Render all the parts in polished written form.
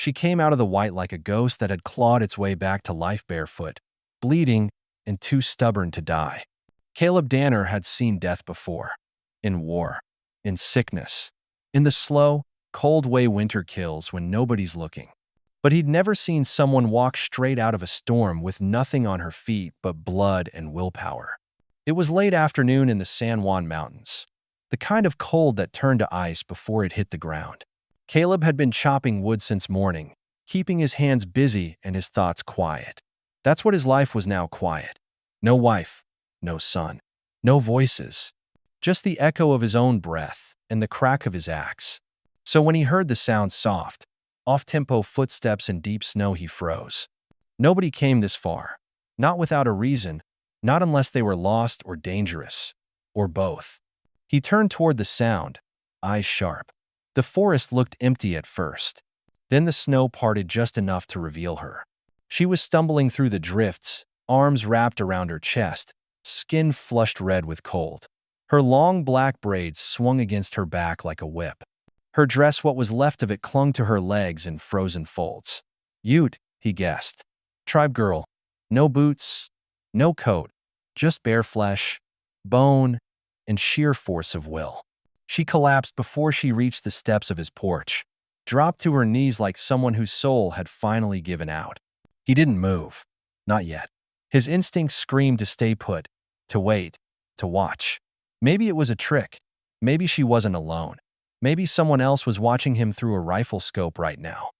She came out of the white like a ghost that had clawed its way back to life barefoot, bleeding and too stubborn to die. Caleb Danner had seen death before. In war. In sickness. In the slow, cold way winter kills when nobody's looking. But he'd never seen someone walk straight out of a storm with nothing on her feet but blood and willpower. It was late afternoon in the San Juan Mountains, the kind of cold that turned to ice before it hit the ground. Caleb had been chopping wood since morning, keeping his hands busy and his thoughts quiet. That's what his life was now, quiet. No wife, no son, no voices, just the echo of his own breath and the crack of his axe. So when he heard the sound soft, off-tempo footsteps in deep snow, he froze. Nobody came this far. Not without a reason, not unless they were lost or dangerous, or both. He turned toward the sound, eyes sharp. The forest looked empty at first. Then the snow parted just enough to reveal her. She was stumbling through the drifts, arms wrapped around her chest, skin flushed red with cold. Her long black braids swung against her back like a whip. Her dress, what was left of it, clung to her legs in frozen folds. Ute, he guessed. Tribe girl. No boots, no coat, just bare flesh, bone, and sheer force of will. She collapsed before she reached the steps of his porch, dropped to her knees like someone whose soul had finally given out. He didn't move. Not yet. His instincts screamed to stay put, to wait, to watch. Maybe it was a trick. Maybe she wasn't alone. Maybe someone else was watching him through a rifle scope right now.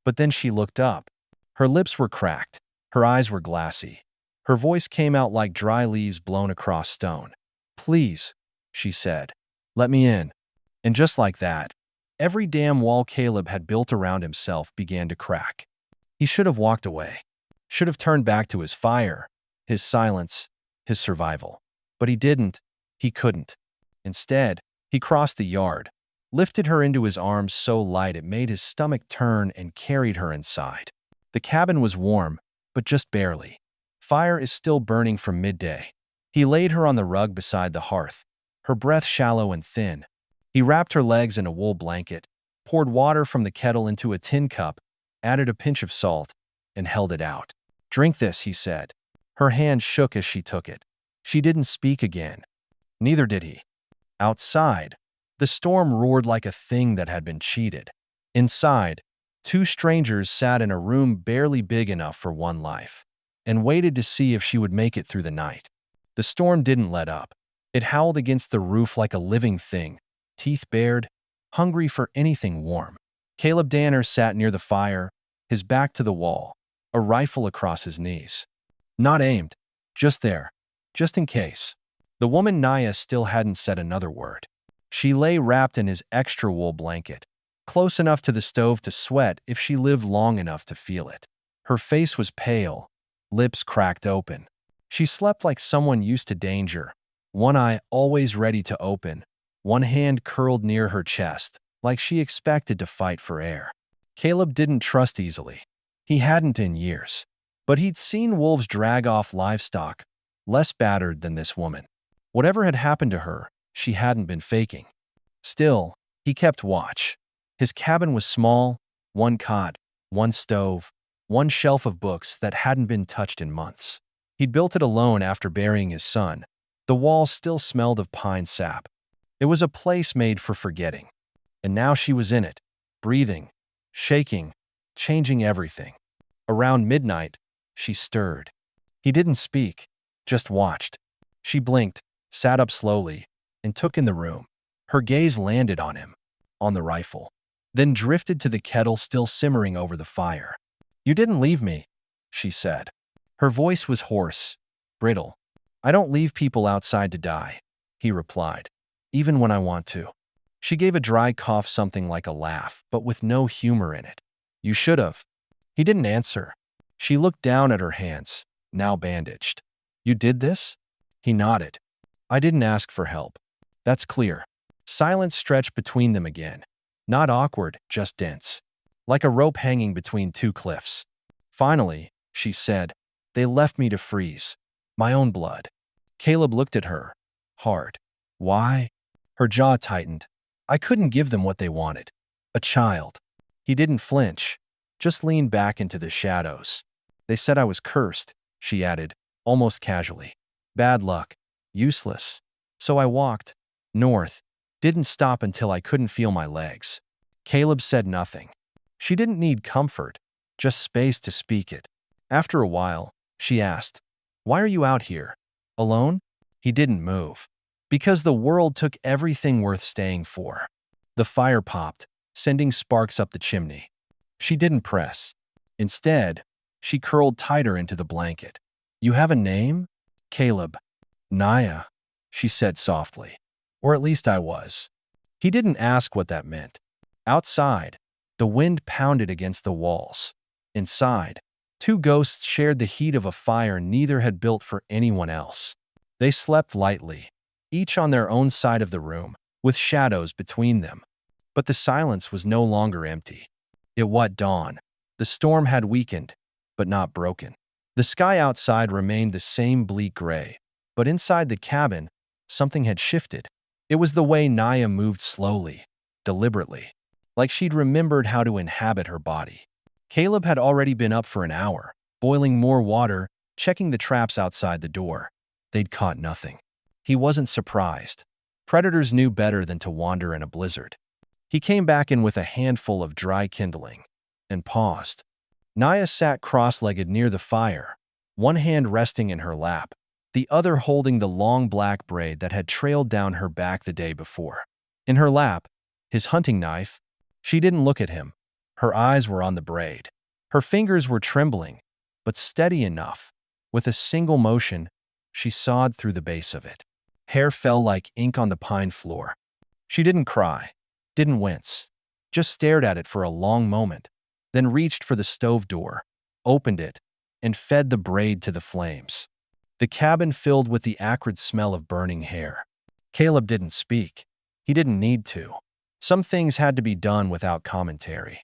But then she looked up. Her lips were cracked. Her eyes were glassy. Her voice came out like dry leaves blown across stone. "Please," she said. "Let me in." And just like that, every damn wall Caleb had built around himself began to crack. He should have walked away. Should have turned back to his fire, his silence, his survival. But he didn't. He couldn't. Instead, he crossed the yard, lifted her into his arms so light it made his stomach turn, and carried her inside. The cabin was warm, but just barely. Fire is still burning from midday. He laid her on the rug beside the hearth, her breath shallow and thin. He wrapped her legs in a wool blanket, poured water from the kettle into a tin cup, added a pinch of salt, and held it out. "Drink this," he said. Her hand shook as she took it. She didn't speak again. Neither did he. Outside, the storm roared like a thing that had been cheated. Inside, two strangers sat in a room barely big enough for one life, and waited to see if she would make it through the night. The storm didn't let up. It howled against the roof like a living thing, teeth bared, hungry for anything warm. Caleb Danner sat near the fire, his back to the wall, a rifle across his knees. Not aimed, just there, just in case. The woman Naya still hadn't said another word. She lay wrapped in his extra wool blanket, close enough to the stove to sweat if she lived long enough to feel it. Her face was pale, lips cracked open. She slept like someone used to danger, one eye always ready to open, one hand curled near her chest, like she expected to fight for air. Caleb didn't trust easily. He hadn't in years. But he'd seen wolves drag off livestock, less battered than this woman. Whatever had happened to her, she hadn't been faking. Still, he kept watch. His cabin was small, one cot, one stove, one shelf of books that hadn't been touched in months. He'd built it alone after burying his son. The walls still smelled of pine sap. It was a place made for forgetting. And now she was in it, breathing, shaking, changing everything. Around midnight, she stirred. He didn't speak, just watched. She blinked, sat up slowly, and took in the room. Her gaze landed on him, on the rifle, then drifted to the kettle still simmering over the fire. "You didn't leave me," she said. Her voice was hoarse, brittle. "I don't leave people outside to die," he replied, "even when I want to." She gave a dry cough, something like a laugh, but with no humor in it. "You should have." He didn't answer. She looked down at her hands, now bandaged. "You did this?" He nodded. "I didn't ask for help." "That's clear." Silence stretched between them again. Not awkward, just dense. Like a rope hanging between two cliffs. "Finally," she said, "they left me to freeze. My own blood." Caleb looked at her. Hard. "Why?" Her jaw tightened. "I couldn't give them what they wanted. A child." He didn't flinch. Just leaned back into the shadows. They said I was cursed, she added, almost casually. Bad luck. Useless. So I walked north. Didn't stop until I couldn't feel my legs. Caleb said nothing. She didn't need comfort, just space to speak it. After a while, she asked, "Why are you out here? Alone?" He didn't move. Because the world took everything worth staying for. The fire popped, sending sparks up the chimney. She didn't press. Instead, she curled tighter into the blanket. "You have a name?" "Caleb." "Naya," she said softly. "Or at least I was." He didn't ask what that meant. Outside, the wind pounded against the walls. Inside, two ghosts shared the heat of a fire neither had built for anyone else. They slept lightly, each on their own side of the room, with shadows between them. But the silence was no longer empty. It was dawn. The storm had weakened, but not broken. The sky outside remained the same bleak gray, but inside the cabin, something had shifted. It was the way Naya moved slowly, deliberately, like she'd remembered how to inhabit her body. Caleb had already been up for an hour, boiling more water, checking the traps outside the door. They'd caught nothing. He wasn't surprised. Predators knew better than to wander in a blizzard. He came back in with a handful of dry kindling and paused. Naya sat cross-legged near the fire, one hand resting in her lap, the other holding the long black braid that had trailed down her back the day before. In her lap, his hunting knife. She didn't look at him. Her eyes were on the braid. Her fingers were trembling, but steady enough. With a single motion, she sawed through the base of it. Hair fell like ink on the pine floor. She didn't cry, didn't wince, just stared at it for a long moment, then reached for the stove door, opened it, and fed the braid to the flames. The cabin filled with the acrid smell of burning hair. Caleb didn't speak. He didn't need to. Some things had to be done without commentary.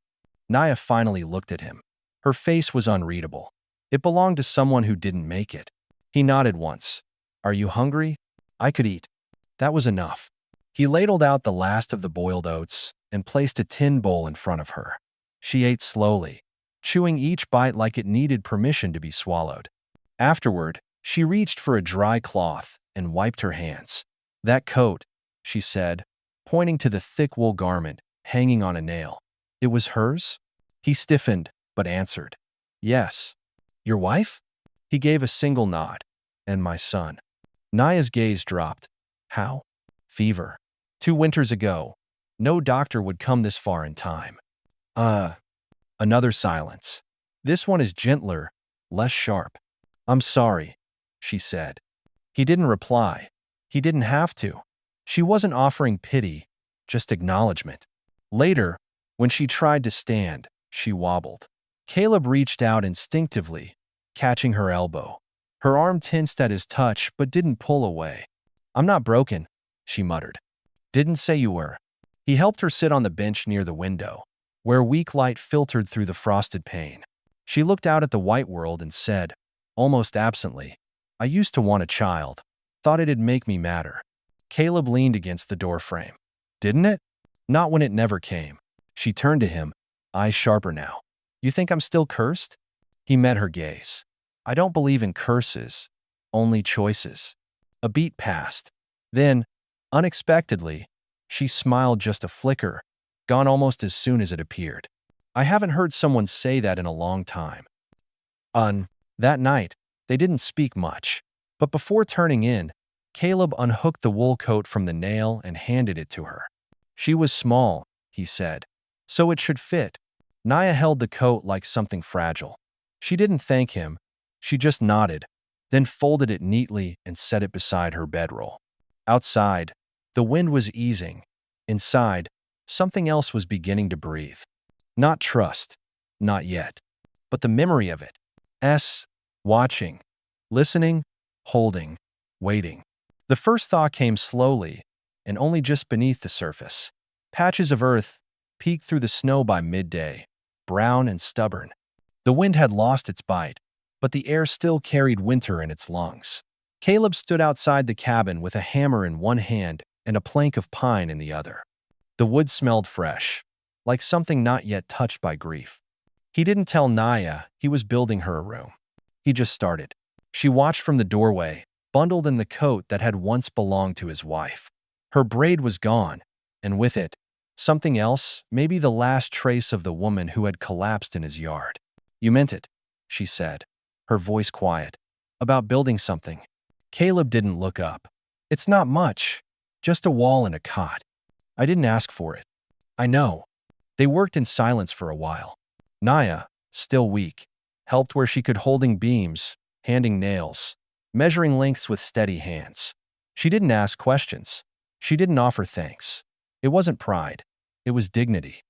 Naya finally looked at him. Her face was unreadable. It belonged to someone who didn't make it. He nodded once. "Are you hungry? I could eat." That was enough. He ladled out the last of the boiled oats and placed a tin bowl in front of her. She ate slowly, chewing each bite like it needed permission to be swallowed. Afterward, she reached for a dry cloth and wiped her hands. "That coat," she said, pointing to the thick wool garment hanging on a nail. "It was hers?" He stiffened, but answered, "Yes." "Your wife?" He gave a single nod. "And my son." Naya's gaze dropped. "How?" "Fever. 2 winters ago. No doctor would come this far in time." Another silence. "This one is gentler, less sharp." "I'm sorry," she said. He didn't reply. He didn't have to. She wasn't offering pity, just acknowledgement. Later, when she tried to stand, she wobbled. Caleb reached out instinctively, catching her elbow. Her arm tensed at his touch but didn't pull away. "I'm not broken," she muttered. "Didn't say you were." He helped her sit on the bench near the window, where weak light filtered through the frosted pane. She looked out at the white world and said, almost absently, "I used to want a child. Thought it'd make me matter." Caleb leaned against the doorframe. "Didn't it?" "Not when it never came." She turned to him, eyes sharper now. "You think I'm still cursed?" He met her gaze. "I don't believe in curses, only choices." A beat passed. Then, unexpectedly, she smiled just a flicker, gone almost as soon as it appeared. "I haven't heard someone say that in a long time." That night, they didn't speak much. But before turning in, Caleb unhooked the wool coat from the nail and handed it to her. "She was small," he said, "so it should fit." Naya held the coat like something fragile. She didn't thank him. She just nodded, then folded it neatly and set it beside her bedroll. Outside, the wind was easing. Inside, something else was beginning to breathe. Not trust, not yet, but the memory of it. Watching, listening, holding, waiting. The first thaw came slowly, and only just beneath the surface. Patches of earth peeked through the snow by midday, brown and stubborn. The wind had lost its bite, but the air still carried winter in its lungs. Caleb stood outside the cabin with a hammer in one hand and a plank of pine in the other. The wood smelled fresh, like something not yet touched by grief. He didn't tell Naya he was building her a room. He just started. She watched from the doorway, bundled in the coat that had once belonged to his wife. Her braid was gone, and with it, something else, maybe the last trace of the woman who had collapsed in his yard. "You meant it," she said, her voice quiet. "About building something." Caleb didn't look up. "It's not much, just a wall and a cot. I didn't ask for it." "I know." They worked in silence for a while. Naya, still weak, helped where she could, holding beams, handing nails, measuring lengths with steady hands. She didn't ask questions. She didn't offer thanks. It wasn't pride. It was dignity.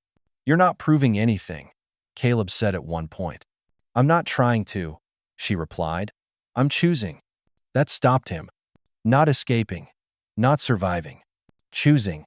"You're not proving anything," Caleb said at one point. "I'm not trying to," she replied. "I'm choosing." That stopped him. Not escaping. Not surviving. Choosing.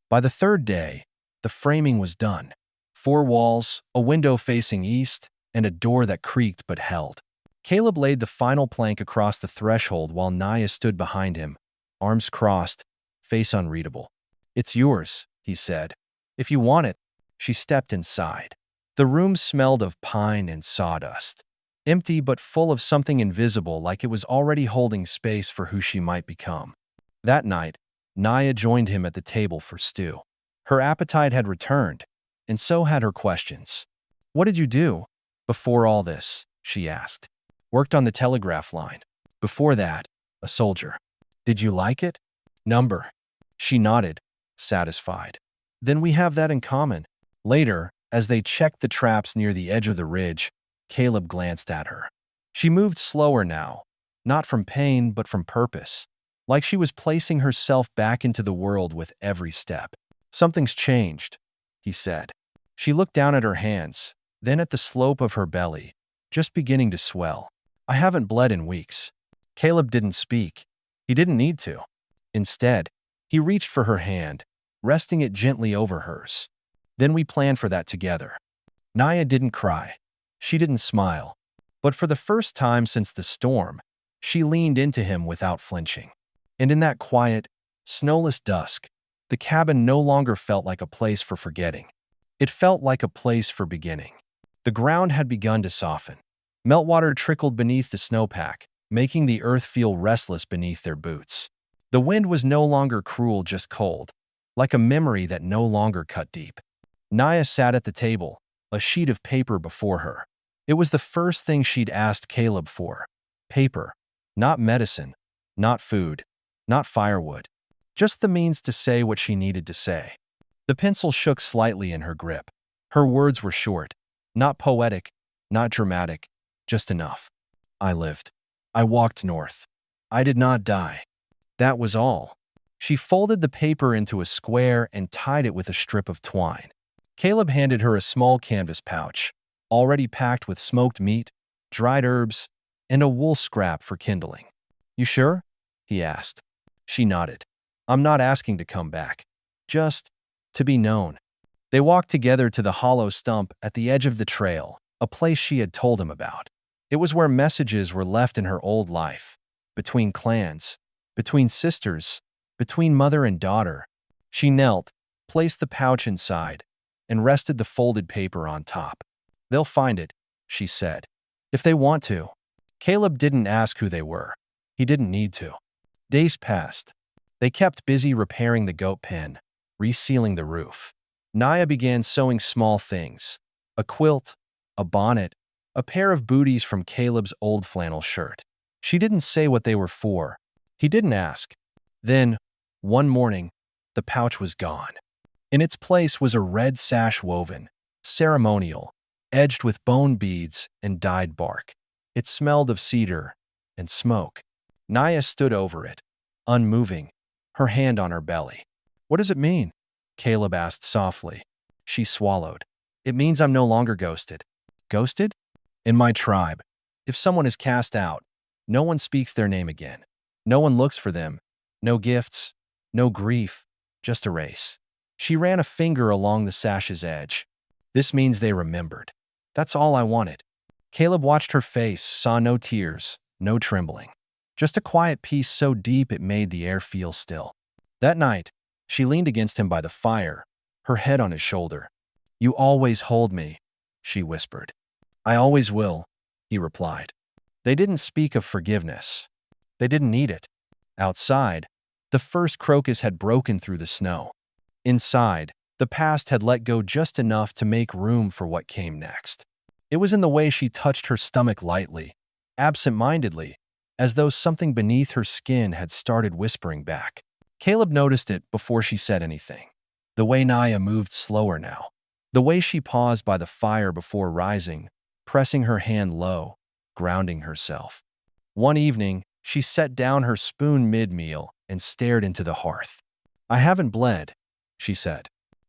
By the third day, the framing was done. 4 walls, a window facing east, and a door that creaked but held. Caleb laid the final plank across the threshold while Naya stood behind him, arms crossed, face unreadable. "It's yours," he said. "If you want it." She stepped inside. The room smelled of pine and sawdust. Empty but full of something invisible, like it was already holding space for who she might become. That night, Naya joined him at the table for stew. Her appetite had returned, and so had her questions. "What did you do before all this?" she asked. "Worked on the telegraph line. Before that, a soldier." "Did you like it?" "Number." She nodded, satisfied. "Then we have that in common." Later, as they checked the traps near the edge of the ridge, Caleb glanced at her. She moved slower now, not from pain but from purpose, like she was placing herself back into the world with every step. "Something's changed," he said. She looked down at her hands, then at the slope of her belly, just beginning to swell. "I haven't bled in weeks." Caleb didn't speak. He didn't need to. Instead, he reached for her hand, resting it gently over hers. "Then we planned for that together." Naya didn't cry. She didn't smile. But for the first time since the storm, she leaned into him without flinching. And in that quiet, snowless dusk, the cabin no longer felt like a place for forgetting. It felt like a place for beginning. The ground had begun to soften. Meltwater trickled beneath the snowpack, making the earth feel restless beneath their boots. The wind was no longer cruel, just cold, like a memory that no longer cut deep. Naya sat at the table, a sheet of paper before her. It was the first thing she'd asked Caleb for. Paper. Not medicine. Not food. Not firewood. Just the means to say what she needed to say. The pencil shook slightly in her grip. Her words were short. Not poetic. Not dramatic. Just enough. "I lived. I walked north. I did not die. That was all." She folded the paper into a square and tied it with a strip of twine. Caleb handed her a small canvas pouch, already packed with smoked meat, dried herbs, and a wool scrap for kindling. "You sure?" he asked. She nodded. "I'm not asking to come back. Just to be known." They walked together to the hollow stump at the edge of the trail, a place she had told him about. It was where messages were left in her old life, between clans, between sisters, between mother and daughter. She knelt, placed the pouch inside, and rested the folded paper on top. "They'll find it," she said, "if they want to." Caleb didn't ask who they were. He didn't need to. Days passed. They kept busy repairing the goat pen, resealing the roof. Naya began sewing small things: a quilt, a bonnet, a pair of booties from Caleb's old flannel shirt. She didn't say what they were for. He didn't ask. Then, one morning, the pouch was gone. In its place was a red sash woven, ceremonial, edged with bone beads and dyed bark. It smelled of cedar and smoke. Naya stood over it, unmoving, her hand on her belly. "What does it mean?" Caleb asked softly. She swallowed. "It means I'm no longer ghosted." "Ghosted?" "In my tribe, if someone is cast out, no one speaks their name again. No one looks for them. No gifts, no grief, just a race." She ran a finger along the sash's edge. "This means they remembered. That's all I wanted." Caleb watched her face, saw no tears, no trembling. Just a quiet peace so deep it made the air feel still. That night, she leaned against him by the fire, her head on his shoulder. "You always hold me," she whispered. I always will, he replied. They didn't speak of forgiveness. They didn't need it. Outside, the first crocus had broken through the snow. Inside, the past had let go just enough to make room for what came next. It was in the way she touched her stomach lightly, absent-mindedly, as though something beneath her skin had started whispering back. Caleb noticed it before she said anything. The way Naya moved slower now. The way she paused by the fire before rising, pressing her hand low, grounding herself. One evening, she set down her spoon mid-meal and stared into the hearth. I haven't bled, she said.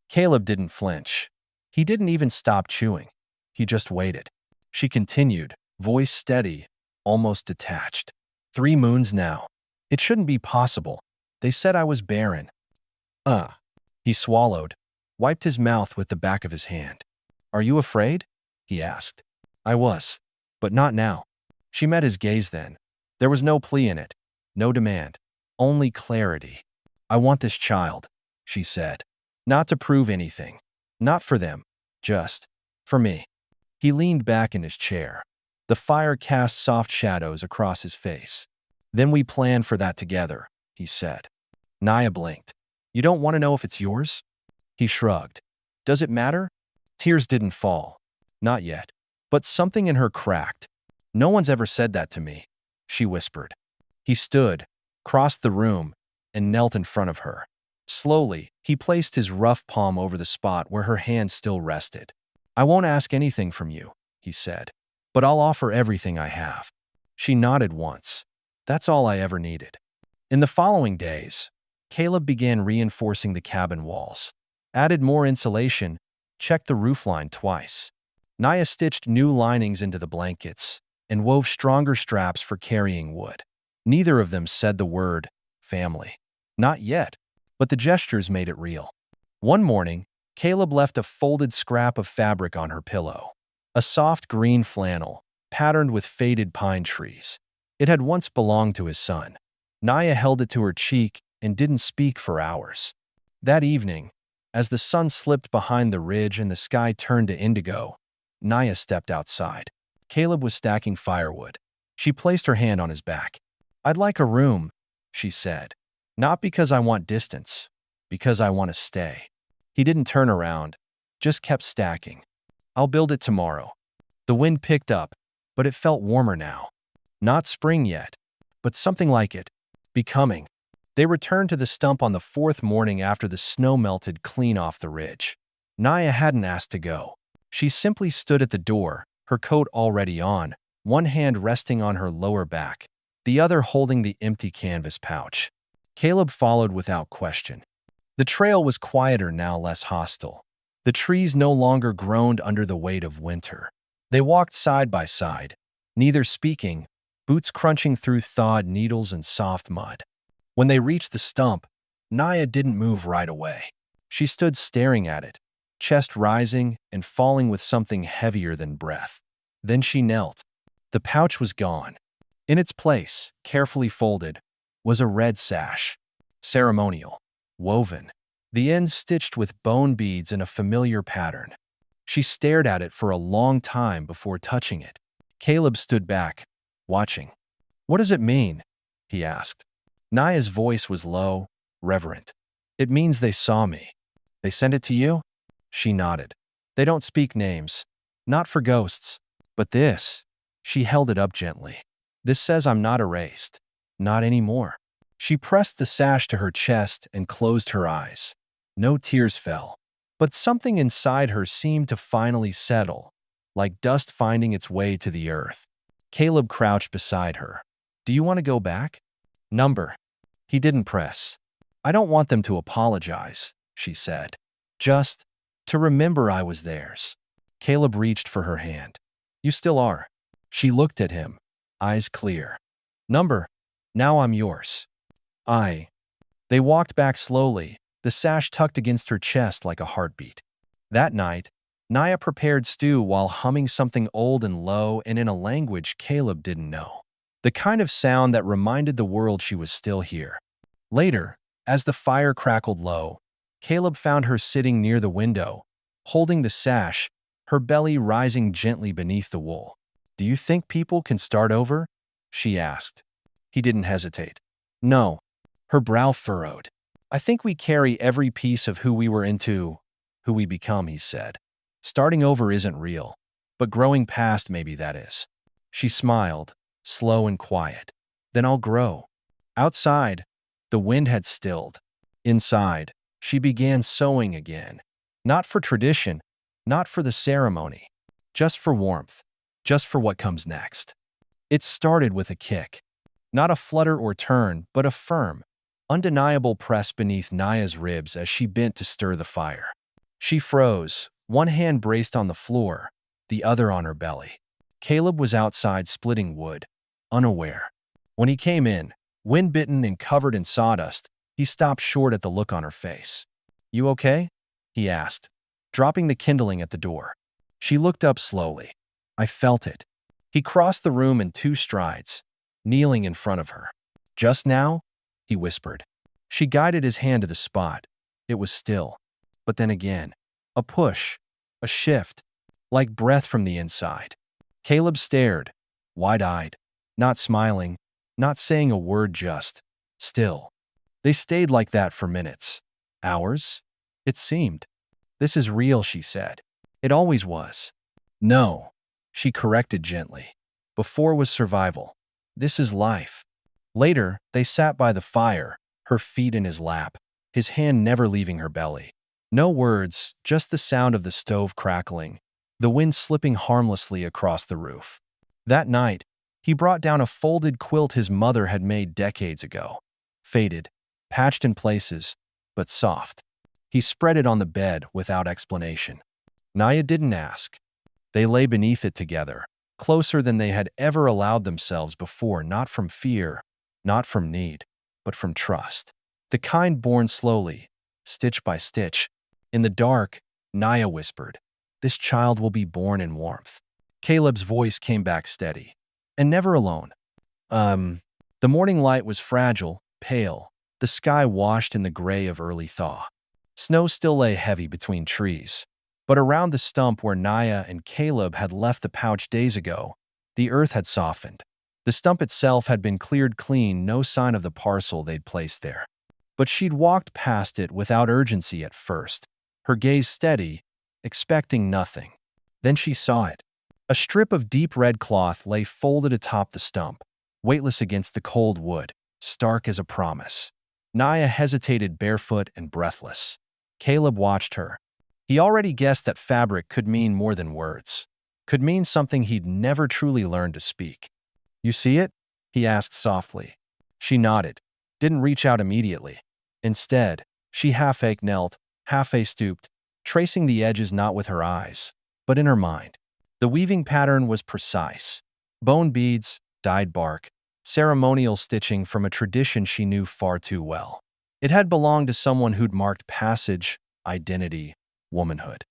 Caleb didn't flinch. He didn't even stop chewing. He just waited. She continued, voice steady, almost detached. 3 moons now. It shouldn't be possible. They said I was barren. He swallowed, wiped his mouth with the back of his hand. Are you afraid? He asked. I was, but not now. She met his gaze then. There was no plea in it, no demand, only clarity. I want this child, she said. Not to prove anything. Not for them. Just for me. He leaned back in his chair. The fire cast soft shadows across his face. Then we plan for that together, he said. Naya blinked. You don't want to know if it's yours? He shrugged. Does it matter? Tears didn't fall. Not yet. But something in her cracked. No one's ever said that to me, she whispered. He stood, crossed the room, and knelt in front of her. Slowly, he placed his rough palm over the spot where her hand still rested. I won't ask anything from you, he said, but I'll offer everything I have. She nodded once. That's all I ever needed. In the following days, Caleb began reinforcing the cabin walls, added more insulation, checked the roofline twice. Naya stitched new linings into the blankets and wove stronger straps for carrying wood. Neither of them said the word family. Not yet, but the gestures made it real. One morning, Caleb left a folded scrap of fabric on her pillow. A soft green flannel, patterned with faded pine trees. It had once belonged to his son. Naya held it to her cheek and didn't speak for hours. That evening, as the sun slipped behind the ridge and the sky turned to indigo, Naya stepped outside. Caleb was stacking firewood. She placed her hand on his back. I'd like a room, she said. Not because I want distance, because I want to stay. He didn't turn around, just kept stacking. I'll build it tomorrow. The wind picked up, but it felt warmer now. Not spring yet, but something like it. Becoming. They returned to the stump on the 4th morning after the snow melted clean off the ridge. Naya hadn't asked to go. She simply stood at the door, her coat already on, one hand resting on her lower back, the other holding the empty canvas pouch. Caleb followed without question. The trail was quieter now, less hostile. The trees no longer groaned under the weight of winter. They walked side by side, neither speaking, boots crunching through thawed needles and soft mud. When they reached the stump, Naya didn't move right away. She stood staring at it, chest rising and falling with something heavier than breath. Then she knelt. The pouch was gone. In its place, carefully folded, was a red sash. Ceremonial. Woven. The ends stitched with bone beads in a familiar pattern. She stared at it for a long time before touching it. Caleb stood back, watching. What does it mean? He asked. Naya's voice was low, reverent. It means they saw me. They sent it to you? She nodded. They don't speak names. Not for ghosts. But this. She held it up gently. This says I'm not erased. Not anymore. She pressed the sash to her chest and closed her eyes. No tears fell. But something inside her seemed to finally settle, like dust finding its way to the earth. Caleb crouched beside her. Do you want to go back? Number. He didn't press. I don't want them to apologize, she said. Just to remember I was theirs. Caleb reached for her hand. You still are. She looked at him, eyes clear. Number. Now I'm yours. They walked back slowly, the sash tucked against her chest like a heartbeat. That night, Naya prepared stew while humming something old and low and in a language Caleb didn't know. The kind of sound that reminded the world she was still here. Later, as the fire crackled low, Caleb found her sitting near the window, holding the sash, her belly rising gently beneath the wool. "Do you think people can start over?" she asked. He didn't hesitate. "No." Her brow furrowed. "I think we carry every piece of who we were into, who we become," he said. "Starting over isn't real, but growing past maybe that is." She smiled, slow and quiet. "Then I'll grow." Outside, the wind had stilled. Inside, she began sewing again. Not for tradition, not for the ceremony, just for warmth, just for what comes next. It started with a kick. Not a flutter or turn, but a firm, undeniable press beneath Naya's ribs as she bent to stir the fire. She froze, one hand braced on the floor, the other on her belly. Caleb was outside splitting wood, unaware. When he came in, wind-bitten and covered in sawdust, he stopped short at the look on her face. "You okay?" he asked, dropping the kindling at the door. She looked up slowly. "I felt it." He crossed the room in 2 strides, kneeling in front of her. "Just now?" he whispered. She guided his hand to the spot. It was still. But then again, a push, a shift, like breath from the inside. Caleb stared, wide-eyed, not smiling, not saying a word, just still. They stayed like that for minutes. Hours? It seemed. "This is real," she said. "It always was." "No," she corrected gently. "Before was survival. This is life." Later, they sat by the fire, her feet in his lap, his hand never leaving her belly. No words, just the sound of the stove crackling, the wind slipping harmlessly across the roof. That night, he brought down a folded quilt his mother had made decades ago. Faded, patched in places, but soft. He spread it on the bed without explanation. Naya didn't ask. They lay beneath it together, closer than they had ever allowed themselves before, not from fear, not from need, but from trust. The kind born slowly, stitch by stitch. In the dark, Naya whispered, "This child will be born in warmth." Caleb's voice came back steady. "And never alone." The morning light was fragile, pale, the sky washed in the gray of early thaw. Snow still lay heavy between trees. But around the stump where Naya and Caleb had left the pouch days ago, the earth had softened. The stump itself had been cleared clean, no sign of the parcel they'd placed there. But she'd walked past it without urgency at first, her gaze steady, expecting nothing. Then she saw it. A strip of deep red cloth lay folded atop the stump, weightless against the cold wood, stark as a promise. Naya hesitated, barefoot and breathless. Caleb watched her. He already guessed that fabric could mean more than words, could mean something he'd never truly learned to speak. "You see it?" he asked softly. She nodded, didn't reach out immediately. Instead, she half-ached knelt, half-stooped, tracing the edges not with her eyes, but in her mind. The weaving pattern was precise. Bone beads, dyed bark, ceremonial stitching from a tradition she knew far too well. It had belonged to someone who'd marked passage, identity, womanhood.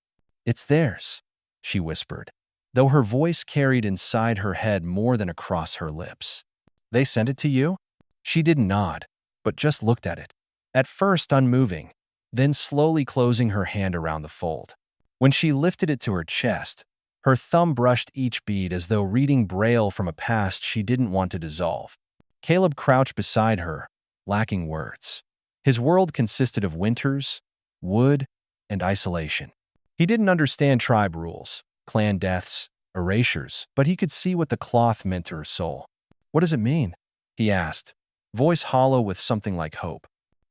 "It's theirs," she whispered, though her voice carried inside her head more than across her lips. "They sent it to you?" She didn't nod, but just looked at it. At first unmoving, then slowly closing her hand around the fold. When she lifted it to her chest, her thumb brushed each bead as though reading braille from a past she didn't want to dissolve. Caleb crouched beside her, lacking words. His world consisted of winters, wood, and isolation. He didn't understand tribe rules, clan deaths, erasures, but he could see what the cloth meant to her soul. "What does it mean?" he asked, voice hollow with something like hope.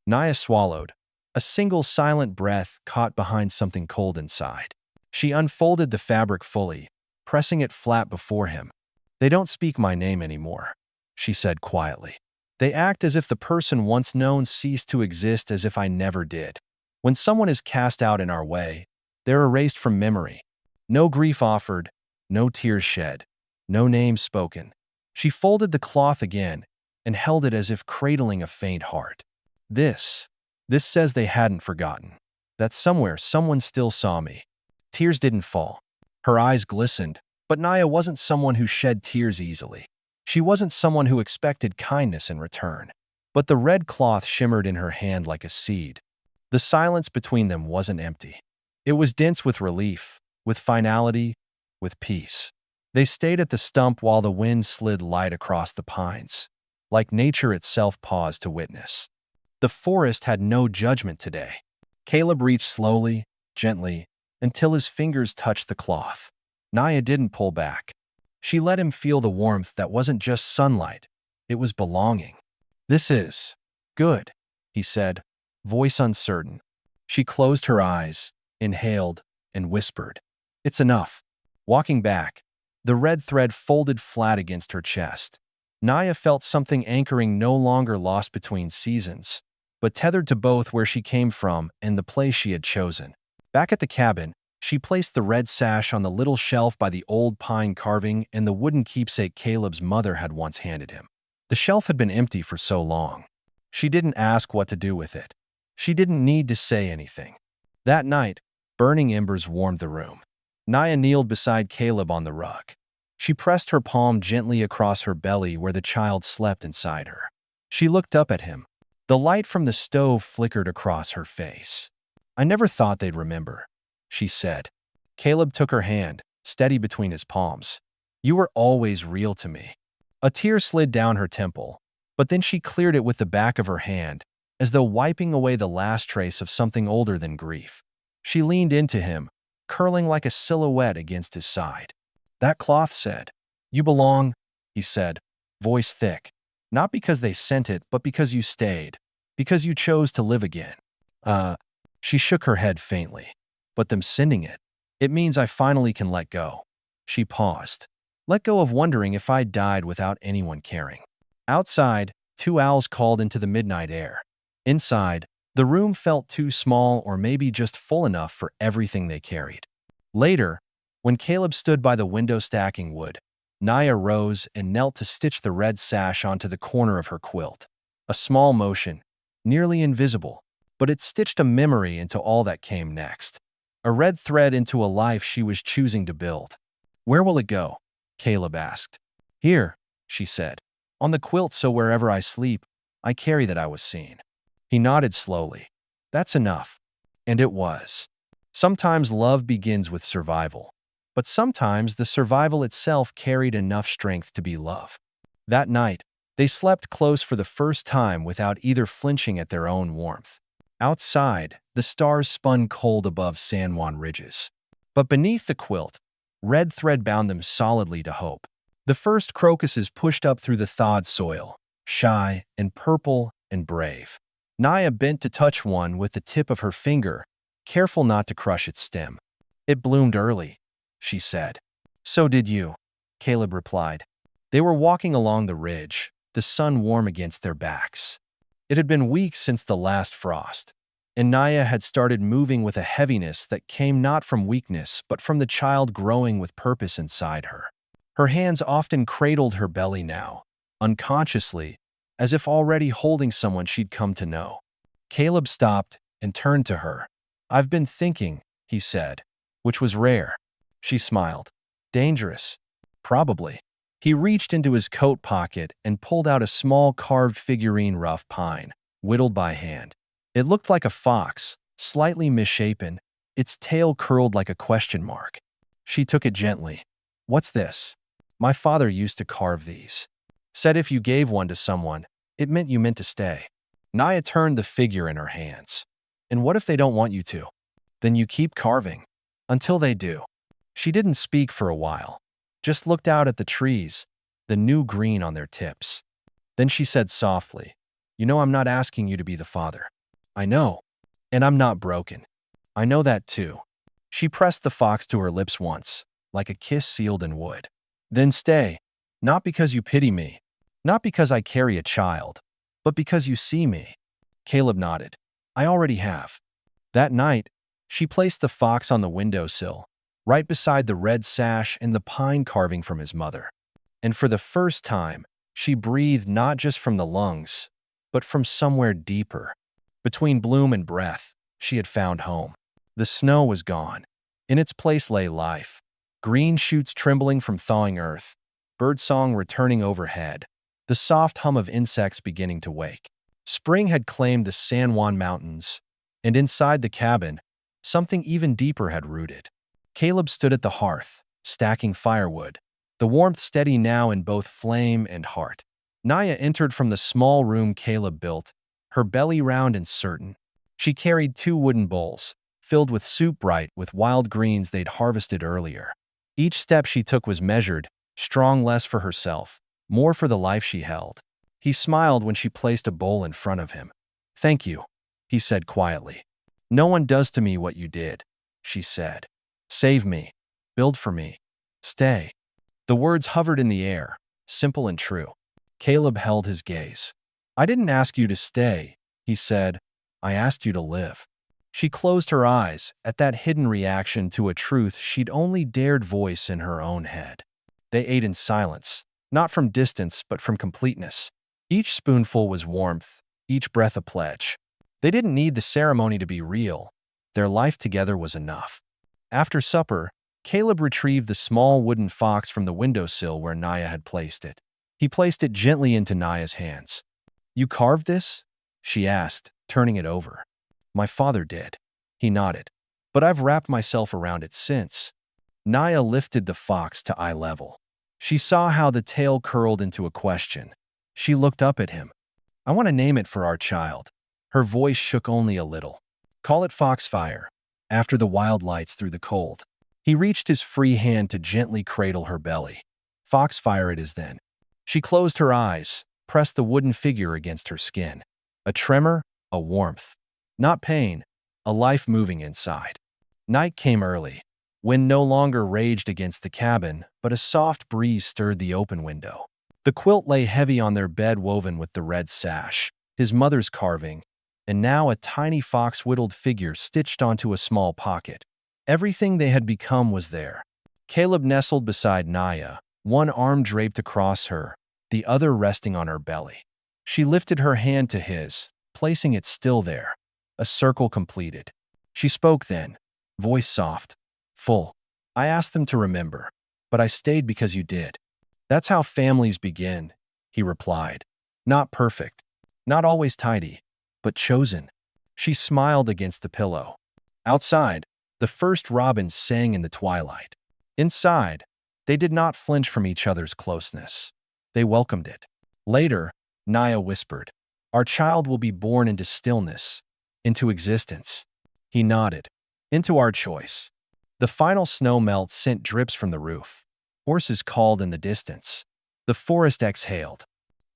Naya swallowed, a single silent breath caught behind something cold inside. She unfolded the fabric fully, pressing it flat before him. "They don't speak my name anymore," she said quietly. "They act as if the person once known ceased to exist, as if I never did. When someone is cast out in our way, they're erased from memory. No grief offered, no tears shed, no name spoken." She folded the cloth again and held it as if cradling a faint heart. This says they hadn't forgotten. That somewhere someone still saw me." Tears didn't fall. Her eyes glistened, but Naya wasn't someone who shed tears easily. She wasn't someone who expected kindness in return. But the red cloth shimmered in her hand like a seed. The silence between them wasn't empty. It was dense with relief, with finality, with peace. They stayed at the stump while the wind slid light across the pines, like nature itself paused to witness. The forest had no judgment today. Caleb reached slowly, gently, until his fingers touched the cloth. Naya didn't pull back. She let him feel the warmth that wasn't just sunlight, it was belonging. "This is good," he said, voice uncertain. She closed her eyes, inhaled, and whispered, "It's enough." Walking back, the red thread folded flat against her chest. Naya felt something anchoring, no longer lost between seasons, but tethered to both where she came from and the place she had chosen. Back at the cabin, she placed the red sash on the little shelf by the old pine carving and the wooden keepsake Caleb's mother had once handed him. The shelf had been empty for so long. She didn't ask what to do with it. She didn't need to say anything. That night, burning embers warmed the room. Naya kneeled beside Caleb on the rug. She pressed her palm gently across her belly where the child slept inside her. She looked up at him. The light from the stove flickered across her face. "I never thought they'd remember," she said. Caleb took her hand, steady between his palms. "You were always real to me." A tear slid down her temple, but then she cleared it with the back of her hand, as though wiping away the last trace of something older than grief. She leaned into him, curling like a silhouette against his side. "That cloth said, 'You belong,'" he said, voice thick. "Not because they sent it, but because you stayed, because you chose to live again." She shook her head faintly. "But them sending it means I finally can let go." She paused. "Let go of wondering if I died without anyone caring." Outside, two owls called into the midnight air. Inside, the room felt too small or maybe just full enough for everything they carried. Later, when Caleb stood by the window stacking wood, Naya rose and knelt to stitch the red sash onto the corner of her quilt. A small motion, nearly invisible, but it stitched a memory into all that came next. A red thread into a life she was choosing to build. "Where will it go?" Caleb asked. "Here," she said. "On the quilt, so wherever I sleep, I carry that I was seen." He nodded slowly. "That's enough." And it was. Sometimes love begins with survival, but sometimes the survival itself carried enough strength to be love. That night, they slept close for the first time without either flinching at their own warmth. Outside, the stars spun cold above San Juan ridges. But beneath the quilt, red thread bound them solidly to hope. The first crocuses pushed up through the thawed soil, shy and purple and brave. Naya bent to touch one with the tip of her finger, careful not to crush its stem. "It bloomed early," she said. "So did you," Caleb replied. They were walking along the ridge, the sun warm against their backs. It had been weeks since the last frost, and Naya had started moving with a heaviness that came not from weakness but from the child growing with purpose inside her. Her hands often cradled her belly now, unconsciously, as if already holding someone she'd come to know. Caleb stopped and turned to her. "I've been thinking," he said, which was rare. She smiled. "Dangerous?" "Probably." He reached into his coat pocket and pulled out a small carved figurine rough pine, whittled by hand. It looked like a fox, slightly misshapen, its tail curled like a question mark. She took it gently. "What's this?" "My father used to carve these. Said if you gave one to someone, it meant you meant to stay." Naya turned the figure in her hands. "And what if they don't want you to?" "Then you keep carving. Until they do." She didn't speak for a while, just looked out at the trees, the new green on their tips. Then she said softly, "You know I'm not asking you to be the father." "I know. And I'm not broken. I know that too." She pressed the fox to her lips once, like a kiss sealed in wood. "Then stay. Not because you pity me, not because I carry a child, but because you see me." Caleb nodded. "I already have." That night, she placed the fox on the windowsill, right beside the red sash and the pine carving from his mother. And for the first time, she breathed not just from the lungs, but from somewhere deeper. Between bloom and breath, she had found home. The snow was gone. In its place lay life. Green shoots trembling from thawing earth, birdsong returning overhead, the soft hum of insects beginning to wake. Spring had claimed the San Juan Mountains, and inside the cabin, something even deeper had rooted. Caleb stood at the hearth, stacking firewood, the warmth steady now in both flame and heart. Naya entered from the small room Caleb built, her belly round and certain. She carried 2 wooden bowls, filled with soup bright with wild greens they'd harvested earlier. Each step she took was measured, strong less for herself, more for the life she held. He smiled when she placed a bowl in front of him. "Thank you," he said quietly. "No one does to me what you did," she said. "Save me. Build for me. Stay." The words hovered in the air, simple and true. Caleb held his gaze. "I didn't ask you to stay," he said. "I asked you to live." She closed her eyes at that hidden reaction to a truth she'd only dared voice in her own head. They ate in silence, not from distance but from completeness. Each spoonful was warmth, each breath a pledge. They didn't need the ceremony to be real. Their life together was enough. After supper, Caleb retrieved the small wooden fox from the windowsill where Naya had placed it. He placed it gently into Naya's hands. "You carved this?" she asked, turning it over. "My father did." He nodded. "But I've wrapped myself around it since." Naya lifted the fox to eye level. She saw how the tail curled into a question. She looked up at him. "I want to name it for our child." Her voice shook only a little. "Call it Foxfire, after the wild lights through the cold." He reached his free hand to gently cradle her belly. "Foxfire it is then." She closed her eyes, pressed the wooden figure against her skin. A tremor, a warmth. Not pain, a life moving inside. Night came early. Wind no longer raged against the cabin, but a soft breeze stirred the open window. The quilt lay heavy on their bed woven with the red sash, his mother's carving, and now a tiny fox-whittled figure stitched onto a small pocket. Everything they had become was there. Caleb nestled beside Naya, one arm draped across her, the other resting on her belly. She lifted her hand to his, placing it still there. A circle completed. She spoke then, voice soft, full. "I asked them to remember, but I stayed because you did." "That's how families begin," he replied. "Not perfect, not always tidy, but chosen." She smiled against the pillow. Outside, the first robins sang in the twilight. Inside, they did not flinch from each other's closeness. They welcomed it. Later, Naya whispered, "Our child will be born into stillness, into existence." He nodded. "Into our choice." The final snow melt sent drips from the roof. Horses called in the distance. The forest exhaled.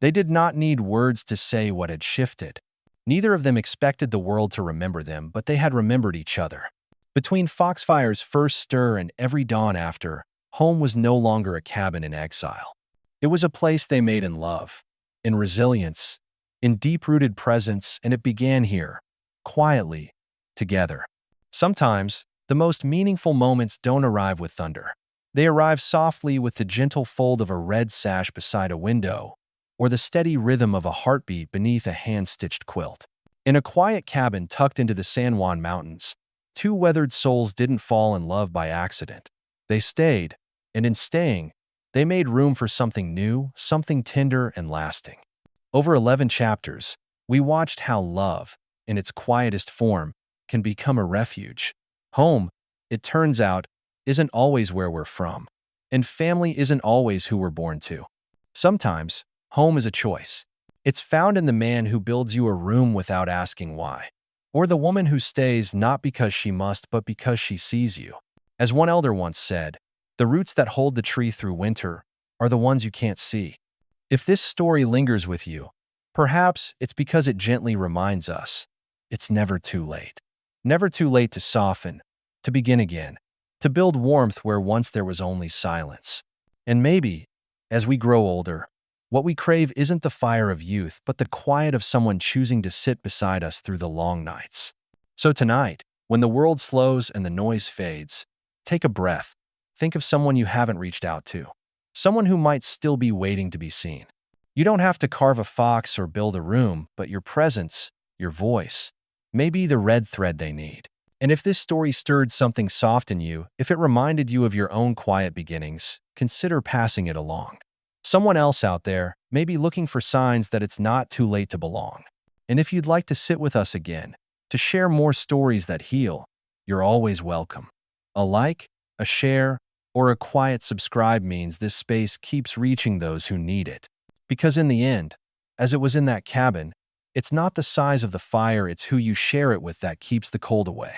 They did not need words to say what had shifted. Neither of them expected the world to remember them, but they had remembered each other. Between Foxfire's first stir and every dawn after, home was no longer a cabin in exile. It was a place they made in love, in resilience, in deep-rooted presence, and it began here, quietly, together. Sometimes, the most meaningful moments don't arrive with thunder. They arrive softly with the gentle fold of a red sash beside a window, or the steady rhythm of a heartbeat beneath a hand-stitched quilt. In a quiet cabin tucked into the San Juan Mountains, 2 weathered souls didn't fall in love by accident. They stayed, and in staying, they made room for something new, something tender and lasting. Over 11 chapters, we watched how love, in its quietest form, can become a refuge. Home, it turns out, isn't always where we're from, and family isn't always who we're born to. Sometimes, home is a choice. It's found in the man who builds you a room without asking why, or the woman who stays not because she must but because she sees you. As one elder once said, "The roots that hold the tree through winter are the ones you can't see." If this story lingers with you, perhaps it's because it gently reminds us it's never too late. Never too late to soften, to begin again, to build warmth where once there was only silence. And maybe, as we grow older, what we crave isn't the fire of youth, but the quiet of someone choosing to sit beside us through the long nights. So tonight, when the world slows and the noise fades, take a breath. Think of someone you haven't reached out to, someone who might still be waiting to be seen. You don't have to carve a fox or build a room, but your presence, your voice, may be the red thread they need. And if this story stirred something soft in you, if it reminded you of your own quiet beginnings, consider passing it along. Someone else out there may be looking for signs that it's not too late to belong. And if you'd like to sit with us again, to share more stories that heal, you're always welcome. A like, A share or a quiet subscribe means this space keeps reaching those who need it. Because in the end, as it was in that cabin, it's not the size of the fire, it's who you share it with that keeps the cold away.